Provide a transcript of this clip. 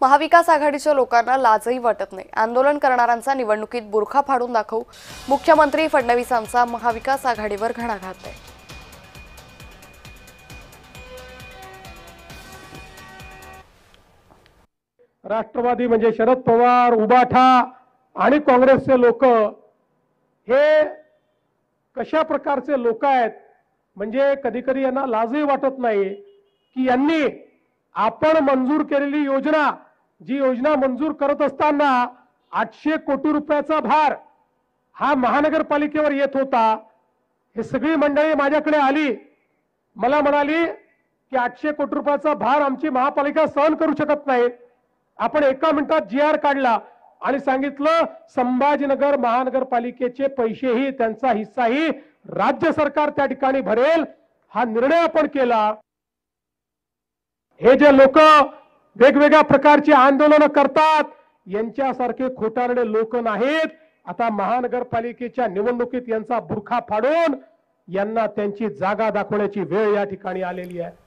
महाविकास आघाडीच्या लोकांना लाजही वाटत नाही। आंदोलन करणाऱ्यांचा निवडणुकीत बुरखा फाडून दाखवू, मुख्यमंत्री फडणवीसांचा महाविकास आघाडीवर घणाघात आहे। राष्ट्रवादी म्हणजे शरद पवार, उबाठा आणि काँग्रेसचे लोक हे कशा प्रकारचे लोक आहेत म्हणजे कधी कधी यांना लाजही वाटत नाही की यांनी आपण मंजूर केलेली योजना जी योजना मंजूर करत असताना 800 कोटी रुपयाचा भार हा महानगरपालिकेवर येत होता। हे सगळी मंडळी माझ्याकडे आली, मला म्हणाली की 800 कोटी रुपयाचा भार आमची महापालिका सहन करू शकत नाही। आपण एका मिनिटात GR काढला आणि सांगितलं संभाजीनगर महानगरपालिकेचे पैसेही त्यांचा हिस्साही राज्य सरकार त्या ठिकाणी भरेल, हा निर्णय आपण केला। हे जे लोक वेगवेगळ्या प्रकारची आंदोलन करतात यांच्यासारखे खोटारडे लोक नाहीत। आता महानगरपालिकेच्या निवडणुकीत यांचा बुरखा फाडून यांना त्यांची जागा दाखवण्याची वेळ या ठिकाणी आलेली आहे।